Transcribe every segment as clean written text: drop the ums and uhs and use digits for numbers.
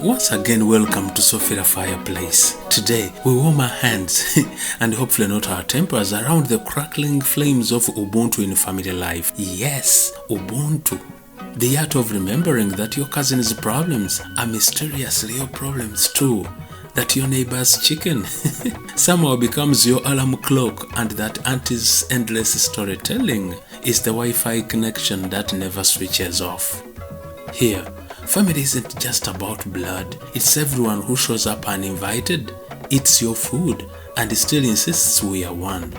Once again, welcome to Sophia Fireplace. Today, we warm our hands and hopefully not our tempers around the crackling flames of Ubuntu in family life. Yes, Ubuntu. The art of remembering that your cousin's problems are mysteriously your problems too. That your neighbor's chicken somehow becomes your alarm clock, and that auntie's endless storytelling is the Wi-Fi connection that never switches off. Here, family isn't just about blood, it's everyone who shows up uninvited, eats your food, and still insists we are one.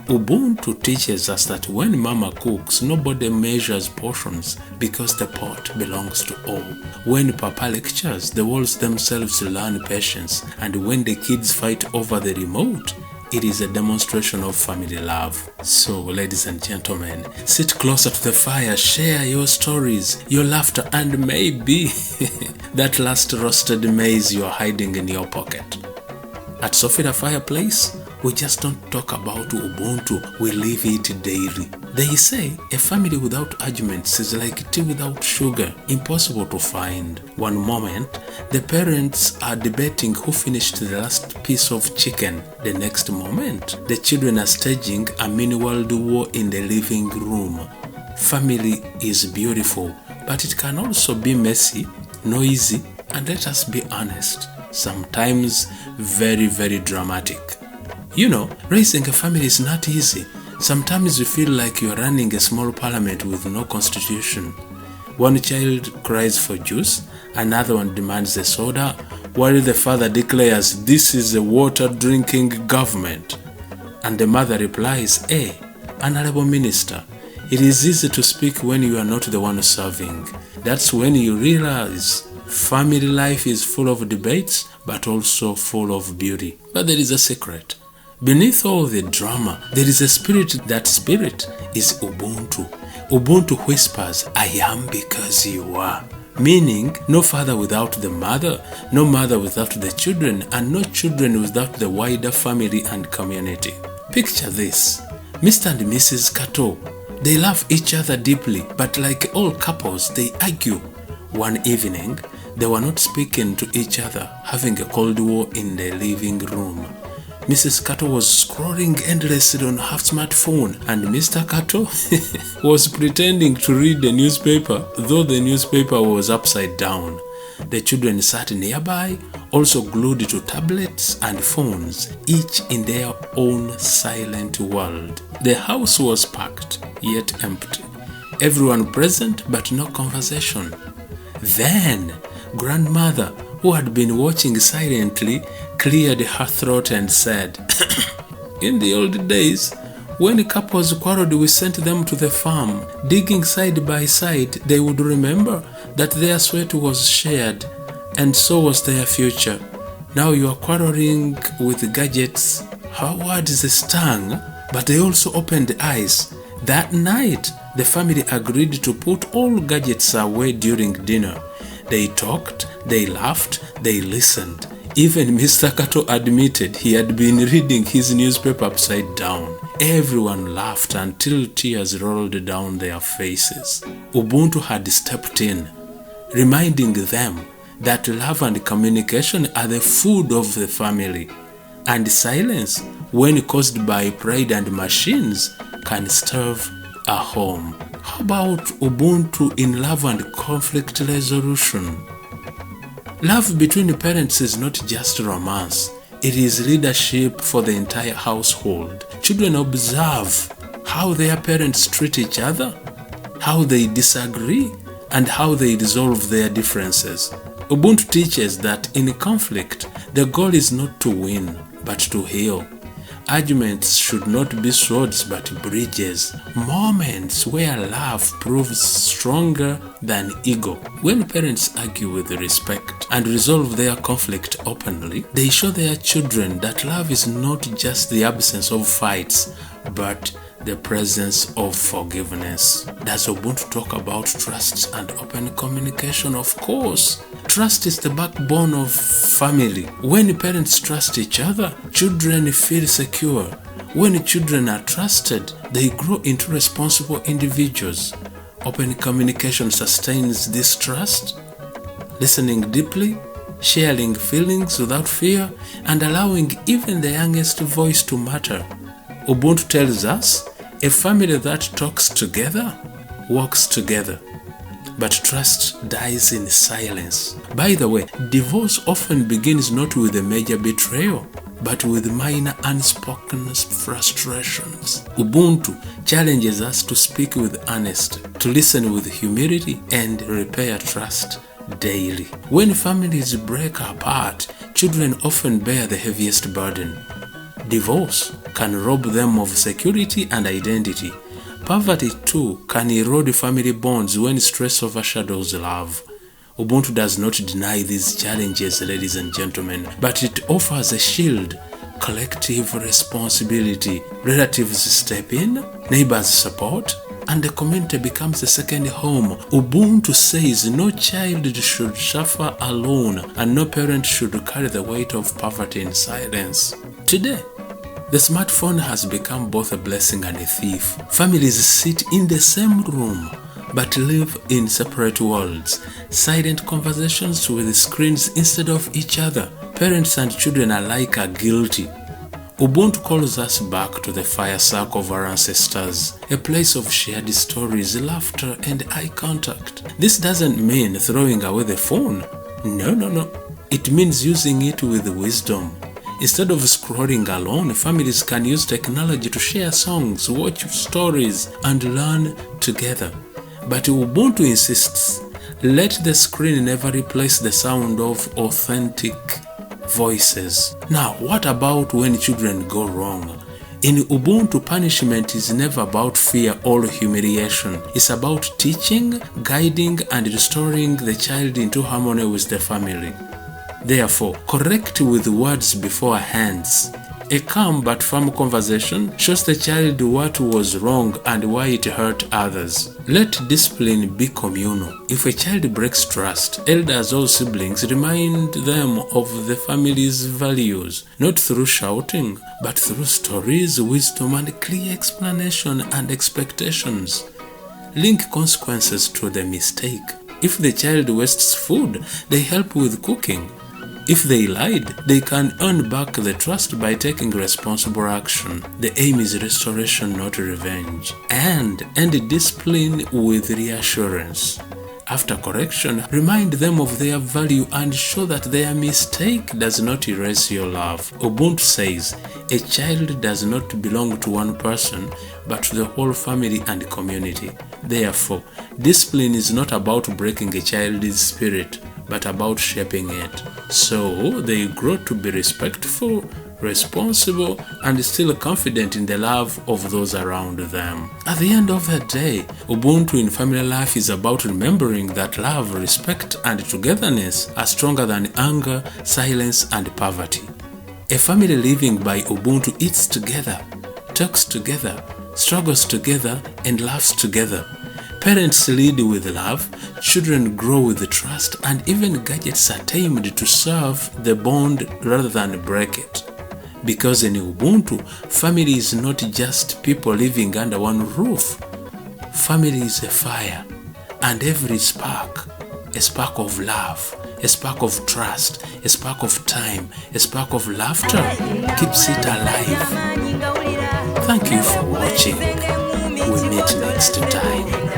Ubuntu teaches us that when mama cooks, nobody measures portions because the pot belongs to all. When papa lectures, the walls themselves learn patience, and when the kids fight over the remote, it is a demonstration of family love. So, ladies and gentlemen, sit closer to the fire, share your stories, your laughter, and maybe that last roasted maize you're hiding in your pocket. At Sophia Fireplace, we just don't talk about Ubuntu, we live it daily. They say a family without arguments is like tea without sugar, impossible to find. One moment, the parents are debating who finished the last piece of chicken. The next moment, the children are staging a mini world war in the living room. Family is beautiful, but it can also be messy, noisy, and let us be honest, sometimes very, very dramatic. You know, raising a family is not easy. Sometimes you feel like you're running a small parliament with no constitution. One child cries for juice, another one demands a soda, while the father declares this is a water-drinking government. And the mother replies, "Hey, Honorable Minister, it is easy to speak when you are not the one serving." That's when you realize family life is full of debates, but also full of beauty. But there is a secret. Beneath all the drama, there is a spirit. That spirit is Ubuntu. Ubuntu whispers, "I am because you are." Meaning, no father without the mother, no mother without the children, and no children without the wider family and community. Picture this. Mr. and Mrs. Kato, they love each other deeply, but like all couples, they argue. One evening, they were not speaking to each other, having a cold war in the living room. Mrs. Kato was scrolling endlessly on her smartphone, and Mr. Kato was pretending to read the newspaper, though the newspaper was upside down. The children sat nearby, also glued to tablets and phones, each in their own silent world. The house was packed, yet empty. Everyone present, but no conversation. Then, grandmother, who had been watching silently, cleared her throat and said, "In the old days, when couples quarreled, we sent them to the farm. Digging side by side, they would remember that their sweat was shared, and so was their future. Now you are quarreling with gadgets." Her words stung, but they also opened eyes. That night, the family agreed to put all gadgets away during dinner. They talked, they laughed, they listened. Even Mr. Kato admitted he had been reading his newspaper upside down. Everyone laughed until tears rolled down their faces. Ubuntu had stepped in, reminding them that love and communication are the food of the family, and silence, when caused by pride and machines, can starve a home. How about Ubuntu in love and conflict resolution? Love between parents is not just romance. It is leadership for the entire household. Children observe how their parents treat each other, how they disagree, and how they resolve their differences. Ubuntu teaches that in conflict, the goal is not to win, but to heal. Arguments should not be swords but bridges, moments where love proves stronger than ego. When parents argue with respect and resolve their conflict openly, they show their children that love is not just the absence of fights, but the presence of forgiveness. Does Ubuntu talk about trust and open communication? Of course. Trust is the backbone of family. When parents trust each other, children feel secure. When children are trusted, they grow into responsible individuals. Open communication sustains this trust. Listening deeply, sharing feelings without fear, and allowing even the youngest voice to matter. Ubuntu tells us, a family that talks together walks together, but trust dies in silence. By the way, divorce often begins not with a major betrayal, but with minor unspoken frustrations. Ubuntu challenges us to speak with honesty, to listen with humility, and repair trust daily. When families break apart, children often bear the heaviest burden. Divorce can rob them of security and identity. Poverty too can erode family bonds when stress overshadows love. Ubuntu does not deny these challenges, ladies and gentlemen, but it offers a shield. Collective responsibility. Relatives step in, neighbors support, and the community becomes a second home. Ubuntu says no child should suffer alone, and no parent should carry the weight of poverty in silence. Today, the smartphone has become both a blessing and a thief. Families sit in the same room but live in separate worlds. Silent conversations with screens instead of each other. Parents and children alike are guilty. Ubuntu calls us back to the fire circle of our ancestors, a place of shared stories, laughter, and eye contact. This doesn't mean throwing away the phone. No. It means using it with wisdom. Instead of scrolling alone, families can use technology to share songs, watch stories, and learn together. But Ubuntu insists, let the screen never replace the sound of authentic voices. Now, what about when children go wrong? In Ubuntu, punishment is never about fear or humiliation. It's about teaching, guiding, and restoring the child into harmony with the family. Therefore, correct with words before hands. A calm but firm conversation shows the child what was wrong and why it hurt others. Let discipline be communal. If a child breaks trust, elders or siblings remind them of the family's values, not through shouting, but through stories, wisdom, and clear explanation and expectations. Link consequences to the mistake. If the child wastes food, they help with cooking. If they lied, they can earn back the trust by taking responsible action. The aim is restoration, not revenge. And end discipline with reassurance. After correction, remind them of their value and show that their mistake does not erase your love. Ubuntu says, a child does not belong to one person, but to the whole family and community. Therefore, discipline is not about breaking a child's spirit, but about shaping it, so they grow to be respectful, responsible, and still confident in the love of those around them. At the end of the day, Ubuntu in family life is about remembering that love, respect, and togetherness are stronger than anger, silence, and poverty. A family living by Ubuntu eats together, talks together, struggles together, and laughs together. Parents lead with love, children grow with trust, and even gadgets are tamed to serve the bond rather than break it. Because in Ubuntu, family is not just people living under one roof. Family is a fire, and every spark, a spark of love, a spark of trust, a spark of time, a spark of laughter, keeps it alive. Thank you for watching. We meet next time.